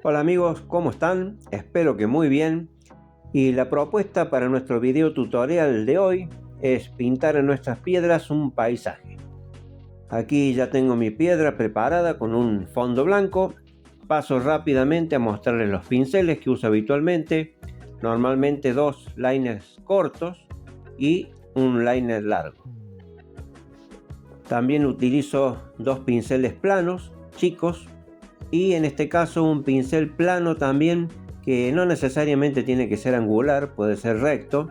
Hola amigos, ¿cómo están? Espero que muy bien. Y la propuesta para nuestro video tutorial de hoy es pintar en nuestras piedras un paisaje. Aquí ya tengo mi piedra preparada con un fondo blanco. Paso rápidamente a mostrarles los pinceles que uso habitualmente. Normalmente dos liners cortos y un liner largo. También utilizo dos pinceles planos, chicos. Y en este caso un pincel plano también, que no necesariamente tiene que ser angular, puede ser recto.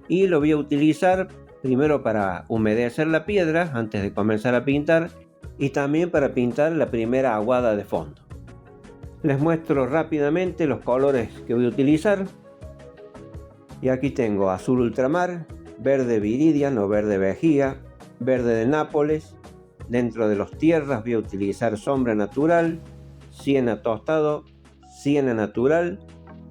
Y lo voy a utilizar primero para humedecer la piedra antes de comenzar a pintar, y también para pintar la primera aguada de fondo. Les muestro rápidamente los colores que voy a utilizar. Y aquí tengo azul ultramar, verde viridian o verde vejiga, verde de Nápoles. Dentro de los tierras voy a utilizar sombra natural, siena tostado, siena natural.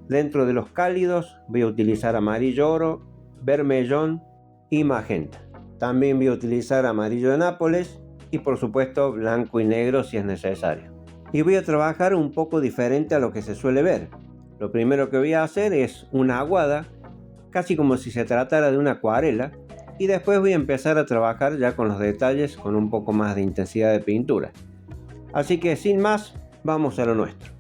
Dentro de los cálidos voy a utilizar amarillo oro, vermellón y magenta. También voy a utilizar amarillo de Nápoles y por supuesto blanco y negro si es necesario. Y voy a trabajar un poco diferente a lo que se suele ver. Lo primero que voy a hacer es una aguada, casi como si se tratara de una acuarela, y después voy a empezar a trabajar ya con los detalles con un poco más de intensidad de pintura. Así que sin más, vamos a lo nuestro.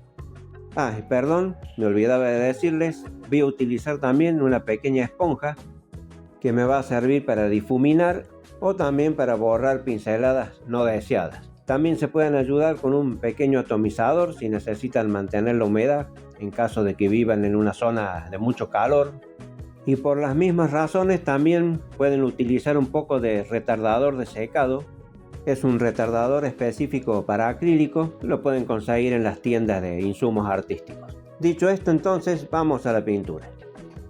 Perdón, me olvidaba de decirles, voy a utilizar también una pequeña esponja que me va a servir para difuminar o también para borrar pinceladas no deseadas. También se pueden ayudar con un pequeño atomizador si necesitan mantener la humedad en caso de que vivan en una zona de mucho calor. Y por las mismas razones también pueden utilizar un poco de retardador de secado. Es un retardador específico para acrílico, lo pueden conseguir en las tiendas de insumos artísticos. Dicho esto, entonces vamos a la pintura.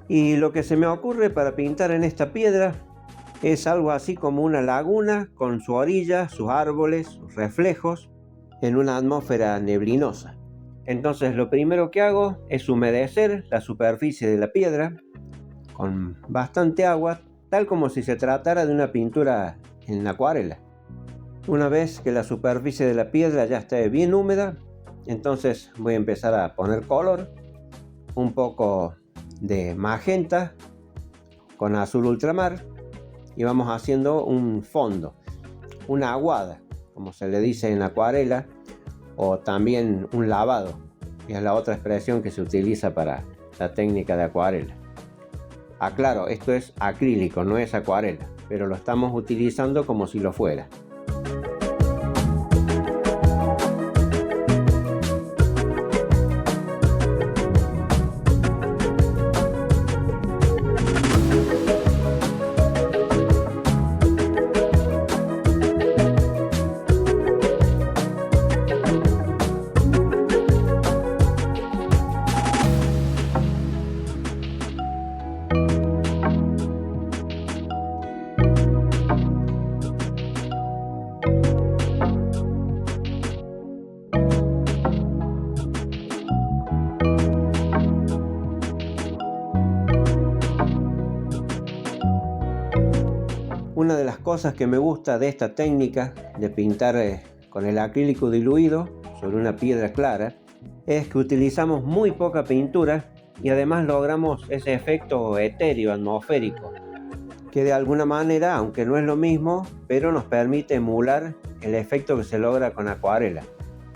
Y lo que se me ocurre para pintar en esta piedra es algo así como una laguna con su orilla, sus árboles, sus reflejos en una atmósfera neblinosa. Entonces lo primero que hago es humedecer la superficie de la piedra con bastante agua, tal como si se tratara de una pintura en acuarela. Una vez que la superficie de la piedra ya esté bien húmeda, entonces voy a empezar a poner color, un poco de magenta con azul ultramar, y vamos haciendo un fondo, una aguada, como se le dice en acuarela, o también un lavado, que es la otra expresión que se utiliza para la técnica de acuarela. Aclaro, esto es acrílico, no es acuarela, pero lo estamos utilizando como si lo fuera. Una de las cosas que me gusta de esta técnica de pintar con el acrílico diluido sobre una piedra clara es que utilizamos muy poca pintura y además logramos ese efecto etéreo, atmosférico, que de alguna manera, aunque no es lo mismo, pero nos permite emular el efecto que se logra con acuarela.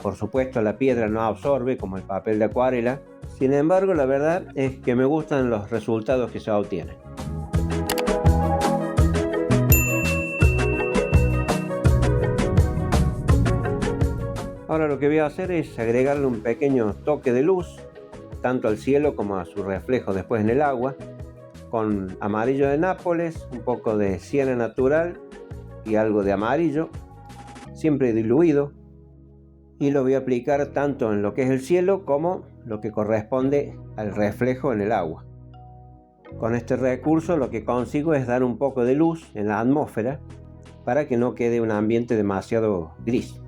Por supuesto, la piedra no absorbe como el papel de acuarela, sin embargo, la verdad es que me gustan los resultados que se obtienen. Ahora lo que voy a hacer es agregarle un pequeño toque de luz, tanto al cielo como a su reflejo después en el agua, con amarillo de Nápoles, un poco de siena natural y algo de amarillo, siempre diluido, y lo voy a aplicar tanto en lo que es el cielo como lo que corresponde al reflejo en el agua. Con este recurso lo que consigo es dar un poco de luz en la atmósfera para que no quede un ambiente demasiado gris.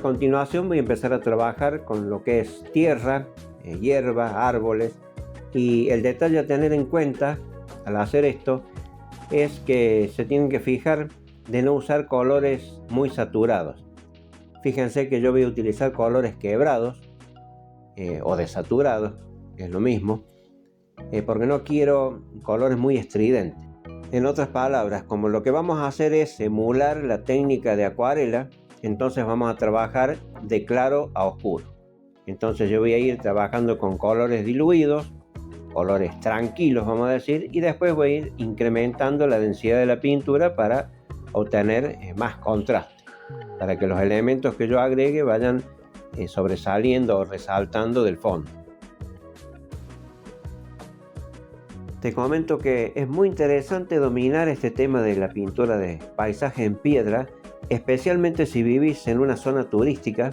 continuación voy a empezar a trabajar con lo que es tierra, hierba, árboles, y el detalle a tener en cuenta al hacer esto es que se tienen que fijar de no usar colores muy saturados. Fíjense que yo voy a utilizar colores quebrados o desaturados, es lo mismo, porque no quiero colores muy estridentes. En otras palabras, como lo que vamos a hacer es emular la técnica de acuarela, entonces vamos a trabajar de claro a oscuro. Entonces yo voy a ir trabajando con colores diluidos, colores tranquilos vamos a decir, y después voy a ir incrementando la densidad de la pintura para obtener más contraste, para que los elementos que yo agregue vayan sobresaliendo o resaltando del fondo. Te comento que es muy interesante dominar este tema de la pintura de paisaje en piedra, especialmente si vivís en una zona turística,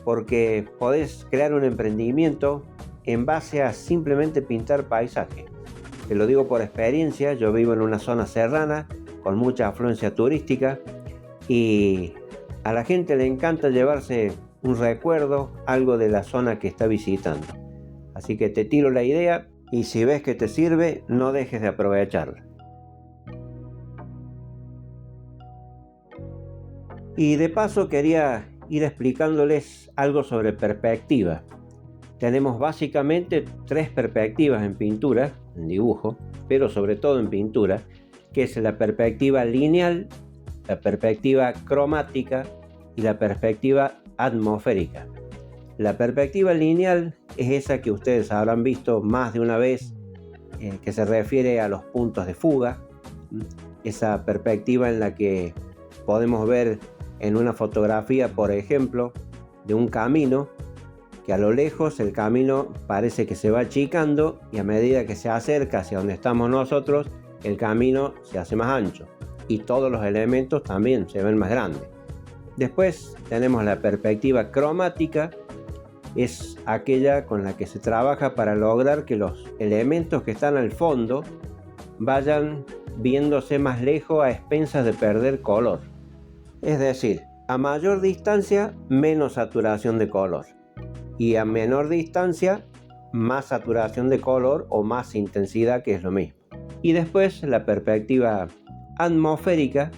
porque podés crear un emprendimiento en base a simplemente pintar paisaje. Te lo digo por experiencia, yo vivo en una zona serrana con mucha afluencia turística y a la gente le encanta llevarse un recuerdo, algo de la zona que está visitando. Así que te tiro la idea y si ves que te sirve, no dejes de aprovecharla. Y de paso quería ir explicándoles algo sobre perspectiva. Tenemos básicamente 3 perspectivas en pintura, en dibujo, pero sobre todo en pintura, que es la perspectiva lineal, la perspectiva cromática y la perspectiva atmosférica. La perspectiva lineal es esa que ustedes habrán visto más de una vez, que se refiere a los puntos de fuga, esa perspectiva en la que podemos ver en una fotografía, por ejemplo, de un camino, que a lo lejos el camino parece que se va achicando y a medida que se acerca hacia donde estamos nosotros, el camino se hace más ancho y todos los elementos también se ven más grandes. Después tenemos la perspectiva cromática, es aquella con la que se trabaja para lograr que los elementos que están al fondo vayan viéndose más lejos a expensas de perder color. Es decir, a mayor distancia, menos saturación de color. Y a menor distancia, más saturación de color o más intensidad, que es lo mismo. Y después la perspectiva atmosférica,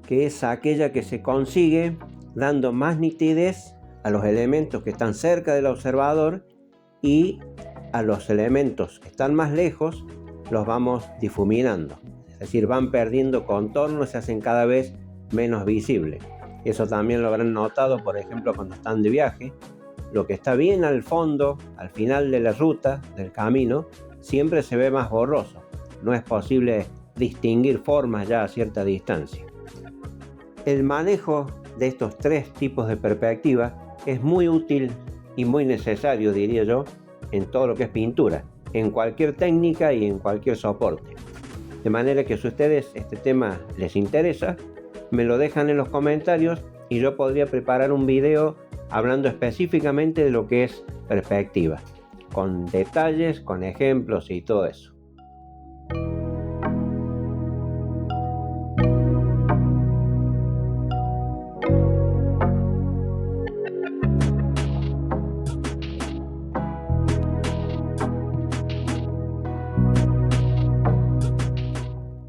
que es aquella que se consigue dando más nitidez a los elementos que están cerca del observador y a los elementos que están más lejos los vamos difuminando. Es decir, van perdiendo contorno y se hacen cada vez menos visibles. Eso también lo habrán notado, por ejemplo, cuando están de viaje. Lo que está bien al fondo, al final de la ruta, del camino, siempre se ve más borroso. No es posible distinguir formas ya a cierta distancia. El manejo de estos 3 tipos de perspectiva es muy útil y muy necesario, diría yo, en todo lo que es pintura, en cualquier técnica y en cualquier soporte. De manera que si a ustedes este tema les interesa, me lo dejan en los comentarios y yo podría preparar un video hablando específicamente de lo que es perspectiva, con detalles, con ejemplos y todo eso.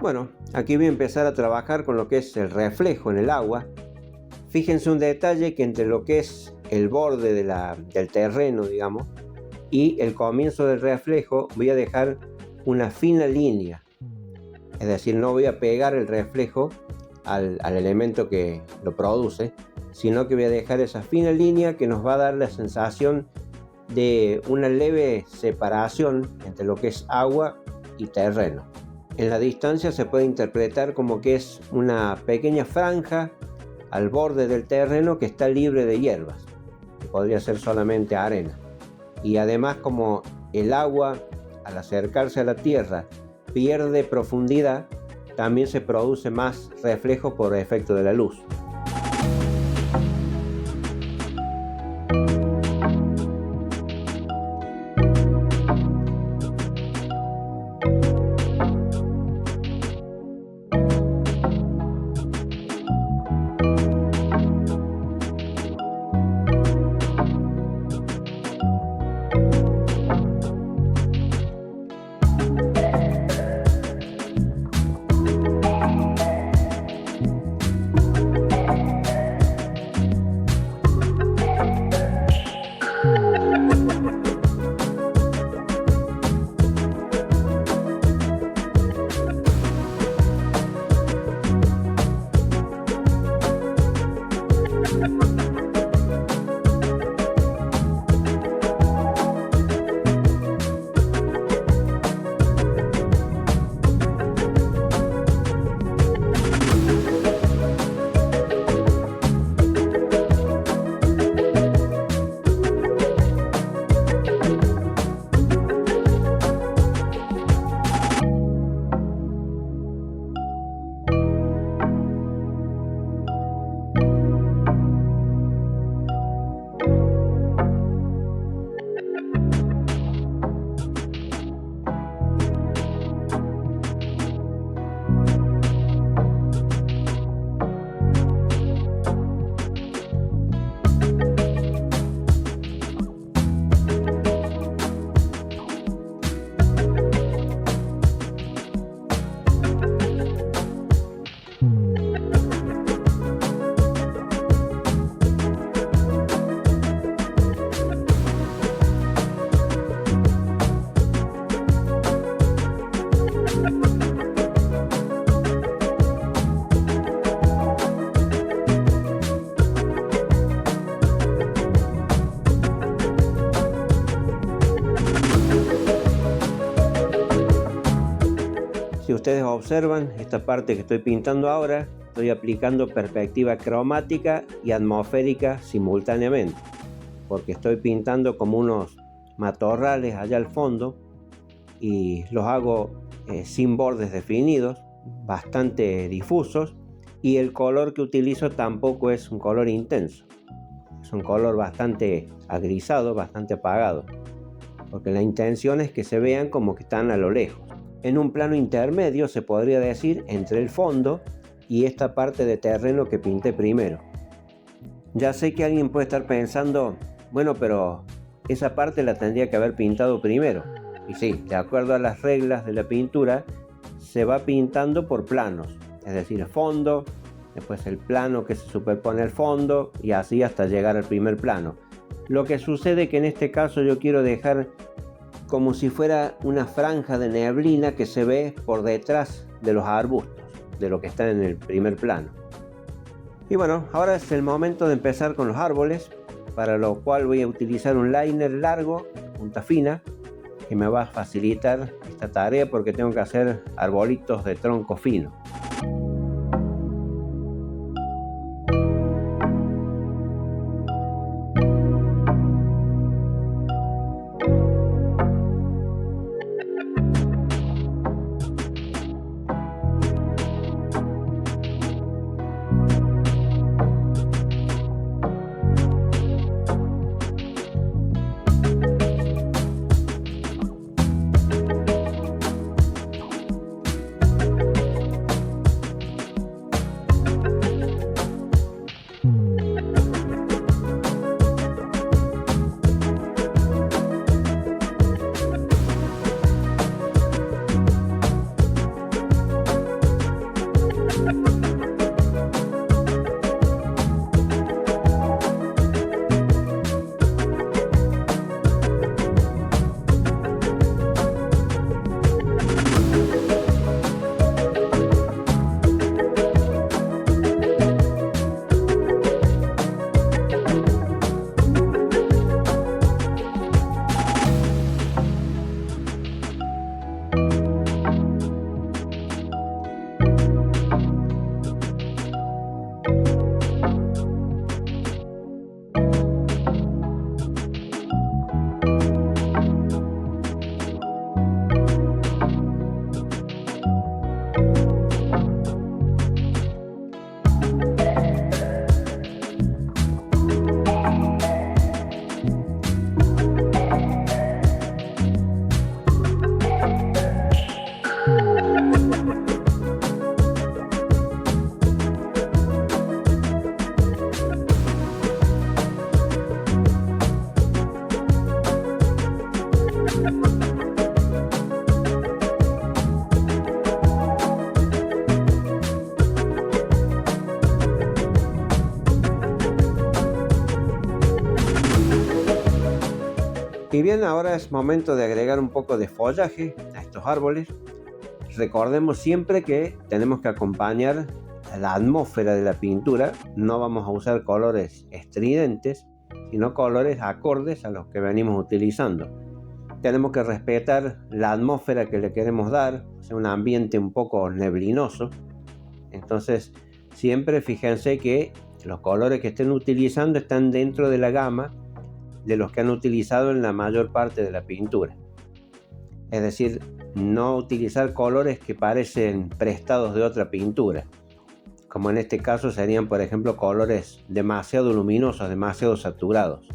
Bueno, aquí voy a empezar a trabajar con lo que es el reflejo en el agua. Fíjense un detalle que entre lo que es el borde del terreno, digamos, y el comienzo del reflejo voy a dejar una fina línea. Es decir, no voy a pegar el reflejo al elemento que lo produce, sino que voy a dejar esa fina línea que nos va a dar la sensación de una leve separación entre lo que es agua y terreno. En la distancia se puede interpretar como que es una pequeña franja al borde del terreno que está libre de hierbas, que podría ser solamente arena. Y además, como el agua al acercarse a la tierra pierde profundidad, también se produce más reflejo por efecto de la luz. Si ustedes observan esta parte que estoy pintando ahora, estoy aplicando perspectiva cromática y atmosférica simultáneamente, porque estoy pintando como unos matorrales allá al fondo y los hago sin bordes definidos, bastante difusos, y el color que utilizo tampoco es un color intenso, es un color bastante agrisado, bastante apagado, porque la intención es que se vean como que están a lo lejos. En un plano intermedio, se podría decir, entre el fondo y esta parte de terreno que pinté primero. Ya sé que alguien puede estar pensando, bueno, pero esa parte la tendría que haber pintado primero. Y sí, de acuerdo a las reglas de la pintura, se va pintando por planos, es decir, el fondo, después el plano que se superpone al fondo y así hasta llegar al primer plano. Lo que sucede que en este caso yo quiero dejar como si fuera una franja de neblina que se ve por detrás de los arbustos, de lo que está en el primer plano. Y bueno, ahora es el momento de empezar con los árboles, para lo cual voy a utilizar un liner largo, punta fina, que me va a facilitar esta tarea porque tengo que hacer arbolitos de tronco fino. Y bien, ahora es momento de agregar un poco de follaje a estos árboles. Recordemos siempre que tenemos que acompañar la atmósfera de la pintura. No vamos a usar colores estridentes, sino colores acordes a los que venimos utilizando. Tenemos que respetar la atmósfera que le queremos dar, o sea, un ambiente un poco neblinoso. Entonces, siempre fíjense que los colores que estén utilizando están dentro de la gama de los que han utilizado en la mayor parte de la pintura. Es decir, no utilizar colores que parecen prestados de otra pintura, como en este caso serían, por ejemplo, colores demasiado luminosos, demasiado saturados.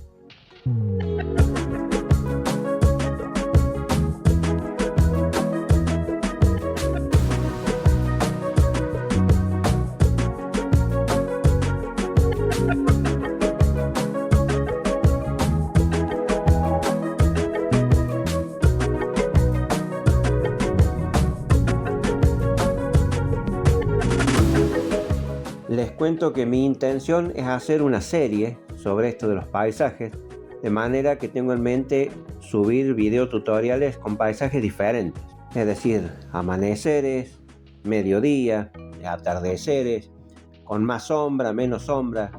Les cuento que mi intención es hacer una serie sobre esto de los paisajes, de manera que tengo en mente subir videotutoriales con paisajes diferentes, es decir, amaneceres, mediodía, atardeceres, con más sombra, menos sombra,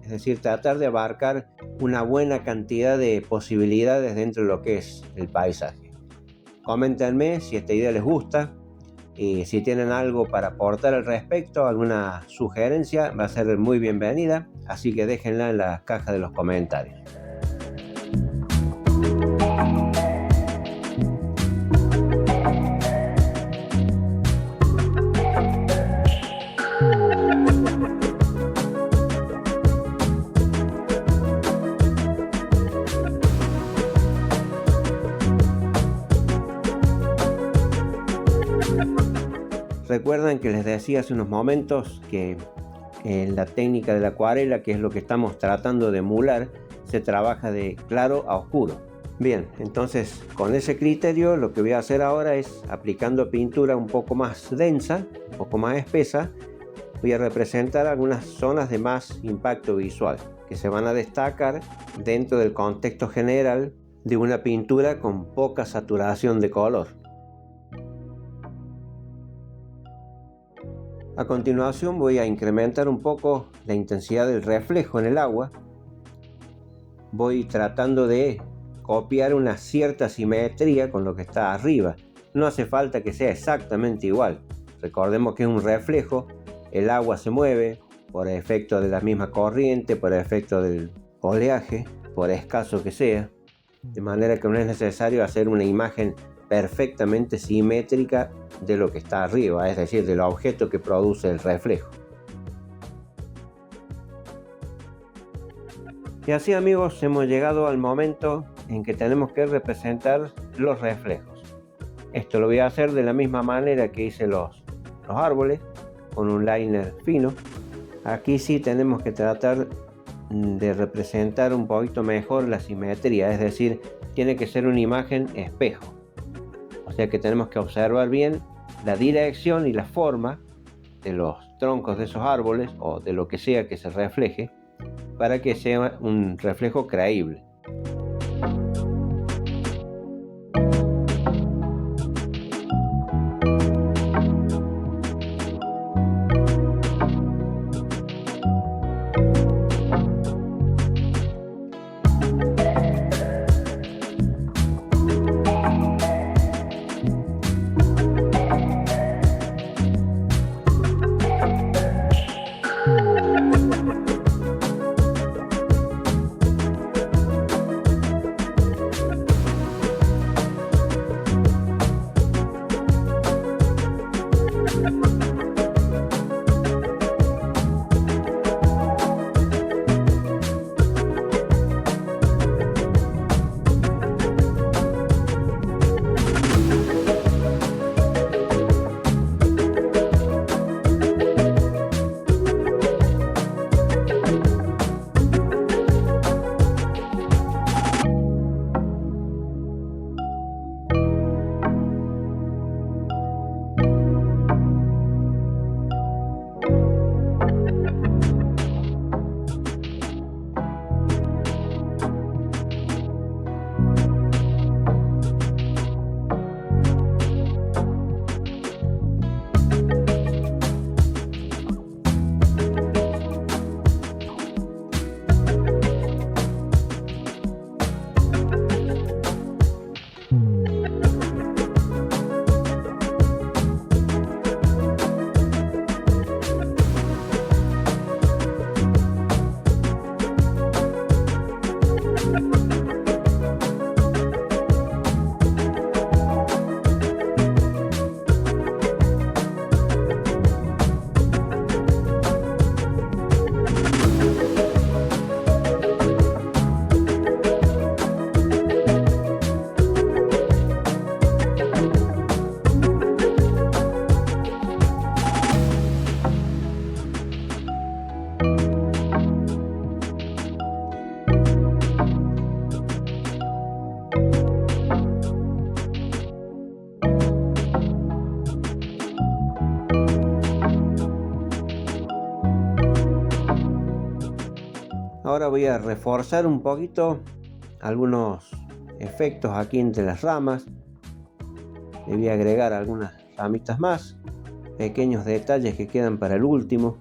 es decir, tratar de abarcar una buena cantidad de posibilidades dentro de lo que es el paisaje. Coméntenme si esta idea les gusta. Si tienen algo para aportar al respecto, alguna sugerencia, va a ser muy bienvenida, así que déjenla en la caja de los comentarios. Recuerdan que les decía hace unos momentos que en la técnica de la acuarela, que es lo que estamos tratando de emular, se trabaja de claro a oscuro. Bien, entonces con ese criterio lo que voy a hacer ahora es, aplicando pintura un poco más densa, un poco más espesa, voy a representar algunas zonas de más impacto visual que se van a destacar dentro del contexto general de una pintura con poca saturación de color. A continuación voy a incrementar un poco la intensidad del reflejo en el agua. Voy tratando de copiar una cierta simetría con lo que está arriba. No hace falta que sea exactamente igual. Recordemos que es un reflejo, el agua se mueve por efecto de la misma corriente, por efecto del oleaje, por escaso que sea. De manera que no es necesario hacer una imagen perfectamente simétrica de lo que está arriba, es decir, del objeto que produce el reflejo. Y así, amigos, hemos llegado al momento en que tenemos que representar los reflejos. Esto lo voy a hacer de la misma manera que hice los árboles, con un liner fino. Aquí sí tenemos que tratar de representar un poquito mejor la simetría, es decir, tiene que ser una imagen espejo. O sea que tenemos que observar bien la dirección y la forma de los troncos de esos árboles o de lo que sea que se refleje para que sea un reflejo creíble. Ahora voy a reforzar un poquito algunos efectos aquí entre las ramas. Le voy a agregar algunas ramitas más, pequeños detalles que quedan para el último.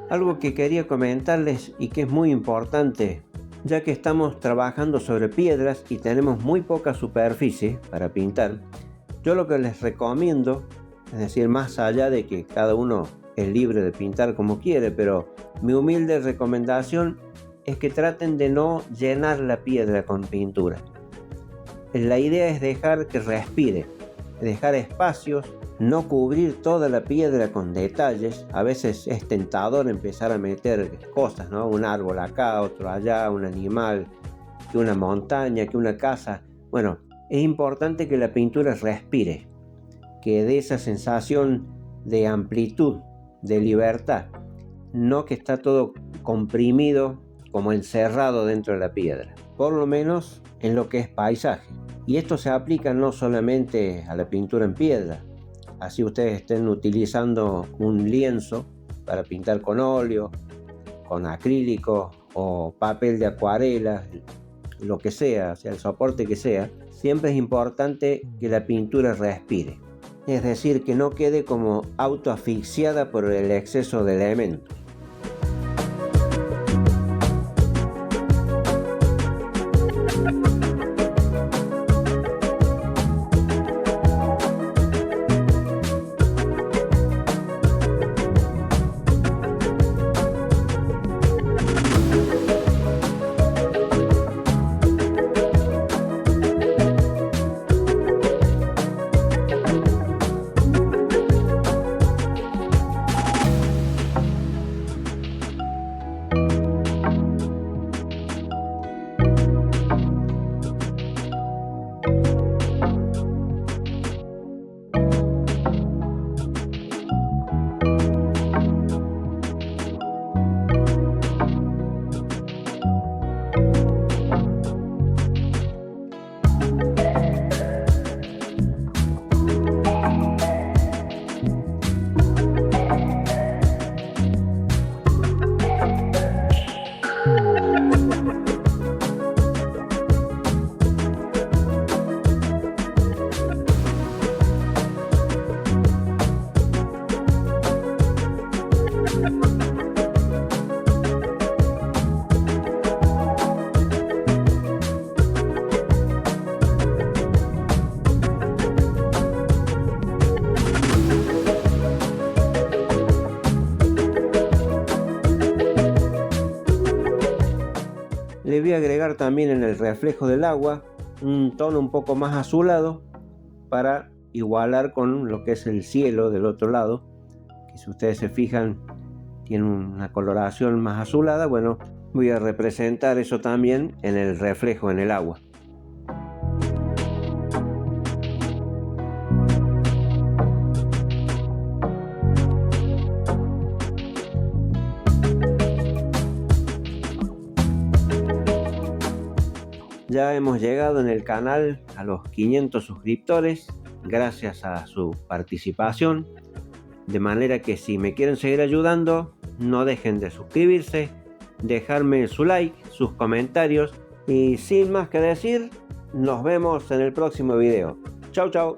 Algo que quería comentarles y que es muy importante, ya que estamos trabajando sobre piedras y tenemos muy poca superficie para pintar, Yo lo que les recomiendo, es decir, más allá de que cada uno es libre de pintar como quiere, pero mi humilde recomendación es que traten de no llenar la piedra con pintura. La idea es dejar que respire, dejar espacios, no cubrir toda la piedra con detalles. A veces es tentador empezar a meter cosas, ¿no? Un árbol acá, otro allá, un animal, que una montaña, que una casa. Bueno, es importante que la pintura respire, que dé esa sensación de amplitud, de libertad, no que está todo comprimido, como encerrado dentro de la piedra, por lo menos en lo que es paisaje. Y esto se aplica no solamente a la pintura en piedra. Así ustedes estén utilizando un lienzo para pintar con óleo, con acrílico o papel de acuarela, lo que sea, o sea, el soporte que sea, siempre es importante que la pintura respire. Es decir, que no quede como autoasfixiada por el exceso de elementos. Le voy a agregar también en el reflejo del agua un tono un poco más azulado para igualar con lo que es el cielo del otro lado, que si ustedes se fijan tiene una coloración más azulada. Bueno, voy a representar eso también en el reflejo en el agua. Ya hemos llegado en el canal a los 500 suscriptores, gracias a su participación. De manera que si me quieren seguir ayudando, no dejen de suscribirse, dejarme su like, sus comentarios y sin más que decir, nos vemos en el próximo video. Chau, chau.